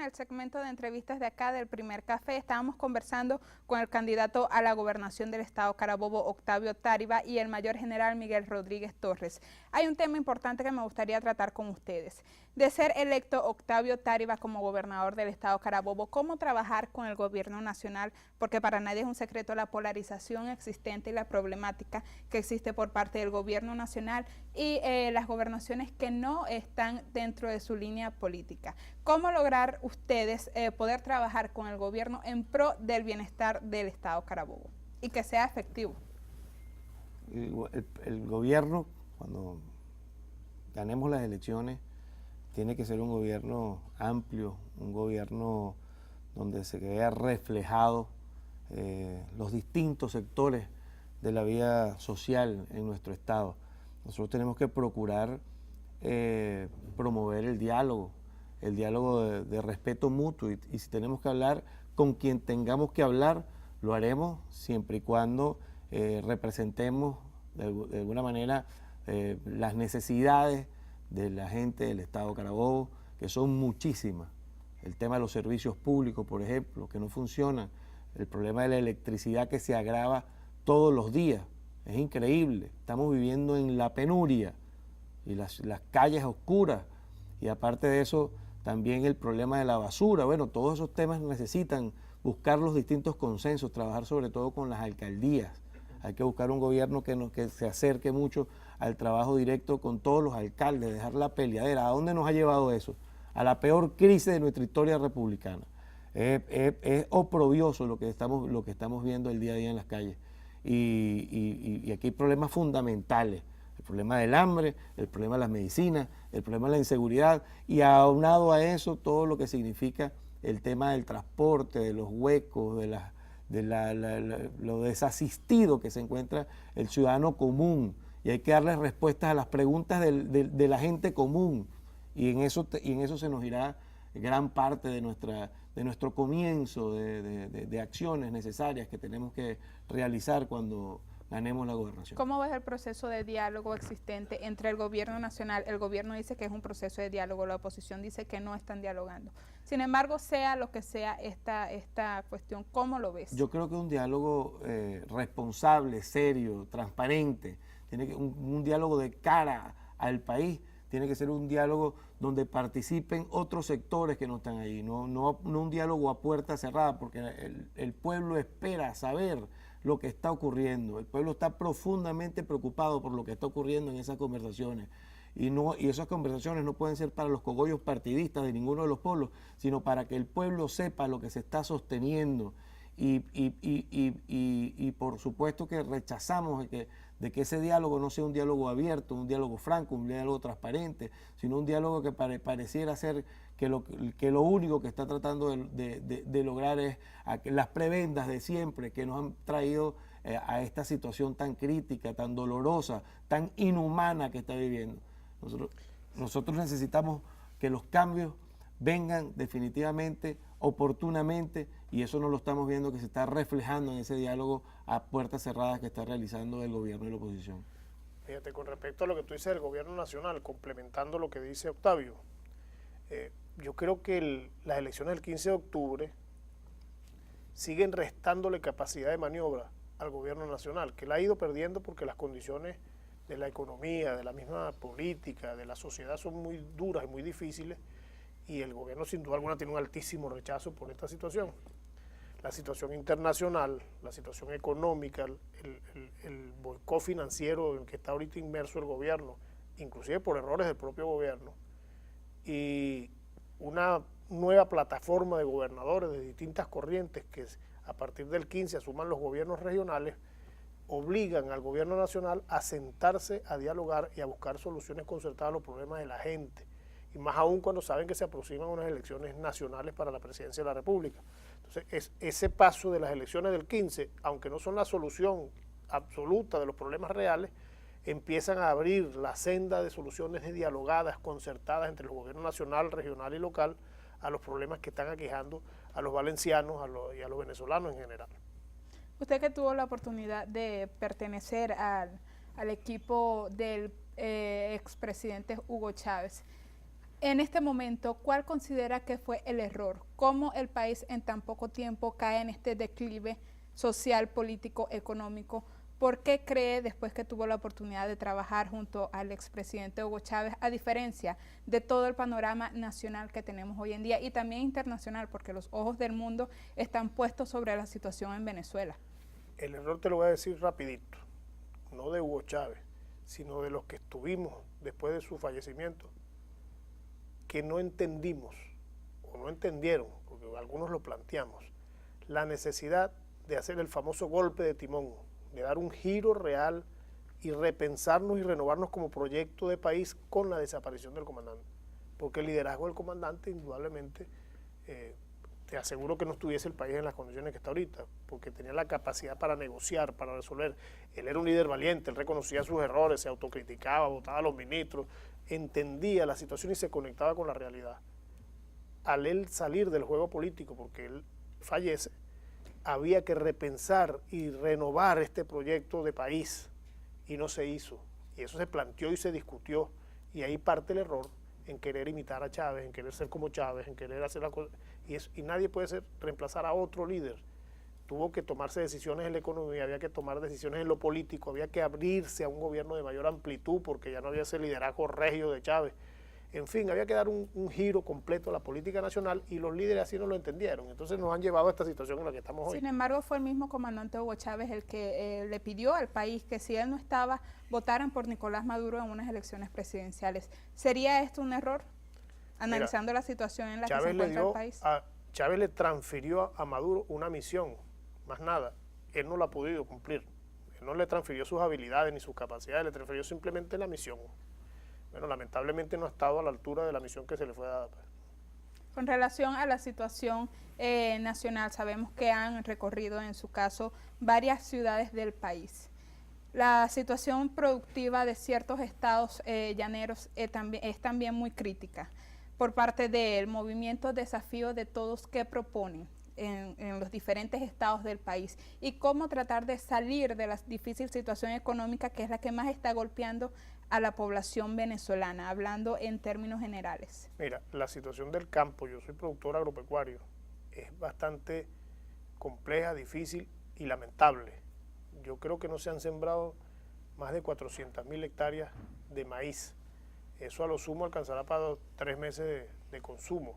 el segmento de entrevistas de acá del Primer Café. Estábamos conversando con el candidato a la gobernación del estado Carabobo, Octavio Táriba, y el mayor general Miguel Rodríguez Torres. Hay un tema importante que me gustaría tratar con ustedes. De ser electo Octavio Táriba como gobernador del estado Carabobo, ¿cómo trabajar con el gobierno nacional? Porque para nadie es un secreto la polarización existente y la problemática que existe por parte del gobierno nacional y las gobernaciones que no están dentro de su línea política. ¿Cómo lograr ustedes poder trabajar con el gobierno en pro del bienestar del estado Carabobo y que sea efectivo? El gobierno, cuando ganemos las elecciones, tiene que ser un gobierno amplio, un gobierno donde se vea reflejado los distintos sectores de la vida social en nuestro estado. Nosotros tenemos que procurar promover el diálogo de respeto mutuo y si tenemos que hablar con quien tengamos que hablar, lo haremos siempre y cuando representemos de alguna manera las necesidades de la gente del estado Carabobo, que son muchísimas. El tema de los servicios públicos, por ejemplo, que no funcionan, el problema de la electricidad que se agrava todos los días, es increíble, estamos viviendo en la penuria y las calles oscuras, y aparte de eso también el problema de la basura. Bueno, todos esos temas necesitan buscar los distintos consensos, trabajar sobre todo con las alcaldías. Hay que buscar un gobierno que se acerque mucho al trabajo directo con todos los alcaldes, dejar la peleadera. ¿A dónde nos ha llevado eso? A la peor crisis de nuestra historia republicana. Es oprobioso lo que estamos viendo el día a día en las calles. Y aquí hay problemas fundamentales. El problema del hambre, el problema de las medicinas, el problema de la inseguridad y aunado a eso todo lo que significa el tema del transporte, de los huecos, lo desasistido que se encuentra el ciudadano común, y hay que darle respuestas a las preguntas de la gente común, y en eso se nos irá gran parte de nuestro comienzo de acciones necesarias que tenemos que realizar cuando ganemos la gobernación. ¿Cómo ves el proceso de diálogo existente entre el gobierno nacional? El gobierno dice que es un proceso de diálogo, la oposición dice que no están dialogando. Sin embargo, sea lo que sea esta cuestión, ¿cómo lo ves? Yo creo que un diálogo responsable, serio, transparente, un diálogo de cara al país, tiene que ser un diálogo donde participen otros sectores que no están ahí, no un diálogo a puerta cerrada, porque el pueblo espera saber lo que está ocurriendo, el pueblo está profundamente preocupado por lo que está ocurriendo en esas conversaciones, y esas conversaciones no pueden ser para los cogollos partidistas de ninguno de los polos, sino para que el pueblo sepa lo que se está sosteniendo, y por supuesto que rechazamos de que ese diálogo no sea un diálogo abierto, un diálogo franco, un diálogo transparente, sino un diálogo que pareciera ser que lo único que está tratando de lograr es las prebendas de siempre que nos han traído a esta situación tan crítica, tan dolorosa, tan inhumana que está viviendo. Nosotros necesitamos que los cambios vengan definitivamente, oportunamente, y eso no lo estamos viendo que se está reflejando en ese diálogo a puertas cerradas que está realizando el gobierno y la oposición. Fíjate, con respecto a lo que tú dices del gobierno nacional, complementando lo que dice Octavio, yo creo que las elecciones del 15 de octubre siguen restándole capacidad de maniobra al gobierno nacional, que la ha ido perdiendo porque las condiciones de la economía, de la misma política, de la sociedad son muy duras y muy difíciles, y el gobierno sin duda alguna tiene un altísimo rechazo por esta situación. La situación internacional, la situación económica, el boicot financiero en que está ahorita inmerso el gobierno, inclusive por errores del propio gobierno, y una nueva plataforma de gobernadores de distintas corrientes que a partir del 15 asuman los gobiernos regionales, obligan al gobierno nacional a sentarse a dialogar y a buscar soluciones concertadas a los problemas de la gente, y más aún cuando saben que se aproximan unas elecciones nacionales para la presidencia de la República. Entonces, ese paso de las elecciones del 15, aunque no son la solución absoluta de los problemas reales, empiezan a abrir la senda de soluciones dialogadas, concertadas entre el gobierno nacional, regional y local a los problemas que están aquejando a los valencianos y a los venezolanos en general. Usted que tuvo la oportunidad de pertenecer al equipo del expresidente Hugo Chávez, En este momento, ¿cuál considera que fue el error? ¿Cómo el país en tan poco tiempo cae en este declive social, político, económico? ¿Por qué cree, después que tuvo la oportunidad de trabajar junto al expresidente Hugo Chávez, a diferencia de todo el panorama nacional que tenemos hoy en día y también internacional, porque los ojos del mundo están puestos sobre la situación en Venezuela? El error te lo voy a decir rapidito, no de Hugo Chávez, sino de los que estuvimos después de su fallecimiento, que no entendimos o no entendieron, porque algunos lo planteamos, la necesidad de hacer el famoso golpe de timón, de dar un giro real y repensarnos y renovarnos como proyecto de país con la desaparición del comandante. Porque el liderazgo del comandante indudablemente, te aseguro que no estuviese el país en las condiciones que está ahorita, porque tenía la capacidad para negociar, para resolver. Él era un líder valiente, él reconocía sus errores, se autocriticaba, votaba a los ministros, entendía la situación y se conectaba con la realidad. Al él salir del juego político, porque él fallece, había que repensar y renovar este proyecto de país y no se hizo. Y eso se planteó y se discutió y ahí parte el error en querer imitar a Chávez, en querer ser como Chávez, en querer hacer las cosas. Y nadie puede reemplazar a otro líder. Tuvo que tomarse decisiones en la economía, había que tomar decisiones en lo político, había que abrirse a un gobierno de mayor amplitud porque ya no había ese liderazgo regio de Chávez. En fin, había que dar un giro completo a la política nacional y los líderes así no lo entendieron. Entonces nos han llevado a esta situación en la que estamos hoy. Sin embargo, fue el mismo comandante Hugo Chávez el que le pidió al país que si él no estaba, votaran por Nicolás Maduro en unas elecciones presidenciales. ¿Sería esto un error? Analizando la situación en la que se encuentra el país. Chávez le transfirió a Maduro una misión, más nada. Él no la ha podido cumplir. Él no le transfirió sus habilidades ni sus capacidades, le transfirió simplemente la misión. Bueno, lamentablemente no ha estado a la altura de la misión que se le fue dada. Con relación a la situación nacional, sabemos que han recorrido en su caso varias ciudades del país. La situación productiva de ciertos estados llaneros es también muy crítica por parte del movimiento Desafío de Todos que proponen en los diferentes estados del país y cómo tratar de salir de la difícil situación económica que es la que más está golpeando a la población venezolana, hablando en términos generales. Mira, la situación del campo, yo soy productor agropecuario, es bastante compleja, difícil y lamentable. Yo creo que no se han sembrado más de 400.000 hectáreas de maíz. Eso a lo sumo alcanzará para 3 meses de consumo.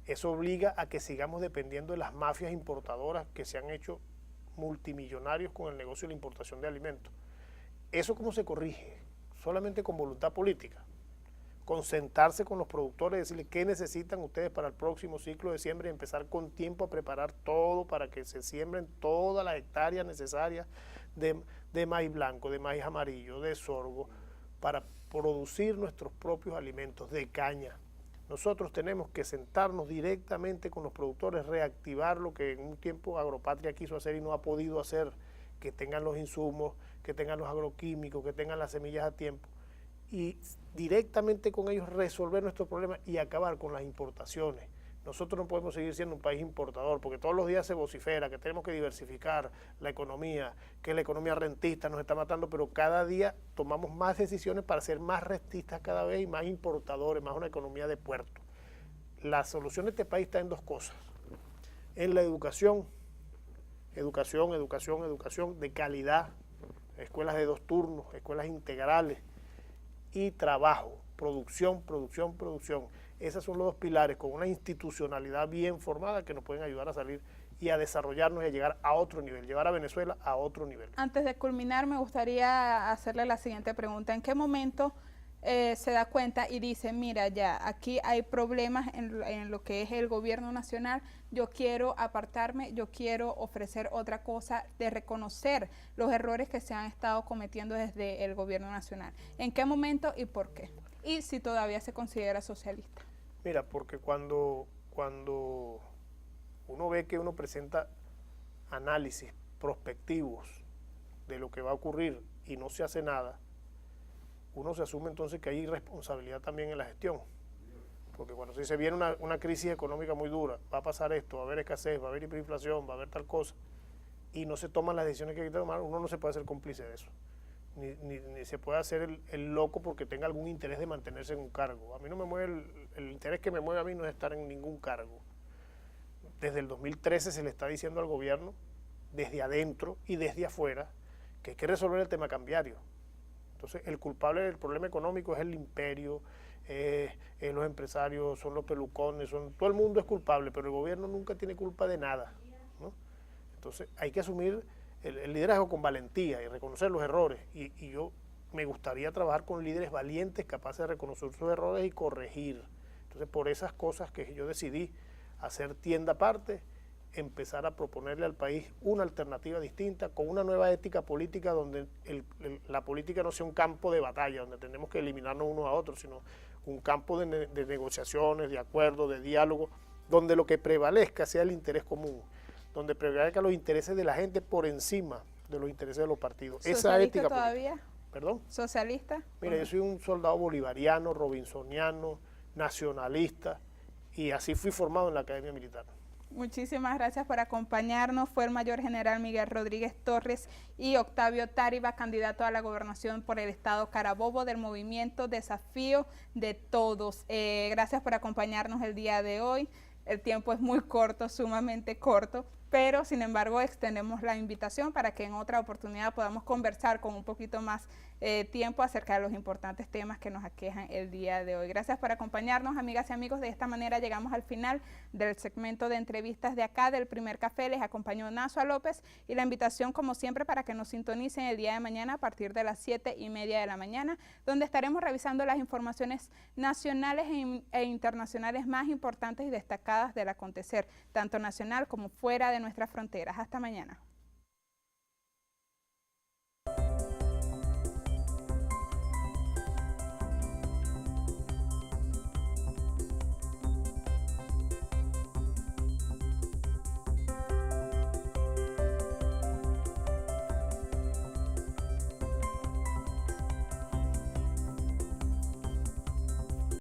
Eso obliga a que sigamos dependiendo de las mafias importadoras que se han hecho multimillonarios con el negocio de la importación de alimentos. ¿Eso cómo se corrige? Solamente con voluntad política. Con sentarse con los productores y decirles qué necesitan ustedes para el próximo ciclo de siembra y empezar con tiempo a preparar todo para que se siembren todas las hectáreas necesarias de maíz blanco, de maíz amarillo, de sorgo, para producir nuestros propios alimentos de caña. Nosotros tenemos que sentarnos directamente con los productores, reactivar lo que en un tiempo Agropatria quiso hacer y no ha podido hacer, que tengan los insumos, que tengan los agroquímicos, que tengan las semillas a tiempo y directamente con ellos resolver nuestros problemas y acabar con las importaciones. Nosotros no podemos seguir siendo un país importador porque todos los días se vocifera que tenemos que diversificar la economía, que la economía rentista nos está matando, pero cada día tomamos más decisiones para ser más rentistas cada vez y más importadores, más una economía de puerto. La solución de este país está en 2 cosas. En la educación de calidad, escuelas de 2 turnos, escuelas integrales y trabajo, producción. Esos son los 2 pilares con una institucionalidad bien formada que nos pueden ayudar a salir y a desarrollarnos y a llegar a otro nivel, llevar a Venezuela a otro nivel. Antes de culminar, me gustaría hacerle la siguiente pregunta. ¿En qué momento se da cuenta y dice, mira, ya aquí hay problemas en lo que es el gobierno nacional, yo quiero apartarme, yo quiero ofrecer otra cosa, de reconocer los errores que se han estado cometiendo desde el gobierno nacional? ¿En qué momento y por qué? Y si todavía se considera socialista. Mira, porque cuando uno ve que uno presenta análisis prospectivos de lo que va a ocurrir y no se hace nada, uno se asume entonces que hay irresponsabilidad también en la gestión. Porque cuando se dice viene una crisis económica muy dura, va a pasar esto, va a haber escasez, va a haber hiperinflación, va a haber tal cosa, y no se toman las decisiones que hay que tomar, uno no se puede hacer cómplice de eso. ni se puede hacer el loco porque tenga algún interés de mantenerse en un cargo. A mí no me mueve, el interés que me mueve a mí no es estar en ningún cargo. Desde el 2013 se le está diciendo al gobierno, desde adentro y desde afuera, que hay que resolver el tema cambiario. Entonces, el culpable del problema económico es el imperio, los empresarios, son los pelucones, todo el mundo es culpable, pero el gobierno nunca tiene culpa de nada, ¿no? Entonces, hay que asumir el liderazgo con valentía y reconocer los errores. Y yo me gustaría trabajar con líderes valientes, capaces de reconocer sus errores y corregir. Entonces, por esas cosas que yo decidí hacer tienda aparte, empezar a proponerle al país una alternativa distinta, con una nueva ética política donde la política no sea un campo de batalla, donde tenemos que eliminarnos unos a otros, sino un campo de negociaciones, de acuerdos, de diálogo, donde lo que prevalezca sea el interés común, donde prevalezcan los intereses de la gente por encima de los intereses de los partidos. Esa ética todavía? política. ¿Perdón? ¿Socialista? Mira, yo soy un soldado bolivariano, robinsoniano, nacionalista, y así fui formado en la Academia Militar. Muchísimas gracias por acompañarnos. Fue el Mayor General Miguel Rodríguez Torres y Octavio Táriba, candidato a la gobernación por el estado Carabobo del movimiento Desafío de Todos. Gracias por acompañarnos el día de hoy. El tiempo es muy corto, sumamente corto, pero sin embargo extendemos la invitación para que en otra oportunidad podamos conversar con un poquito más tiempo acerca de los importantes temas que nos aquejan el día de hoy. Gracias por acompañarnos, amigas y amigos. De esta manera llegamos al final del segmento de entrevistas de acá del Primer Café. Les acompañó Nazua López y la invitación, como siempre, para que nos sintonicen el día de mañana a partir de las 7:30 de la mañana, donde estaremos revisando las informaciones nacionales e internacionales más importantes y destacadas del acontecer, tanto nacional como fuera de nuestras fronteras. Hasta mañana.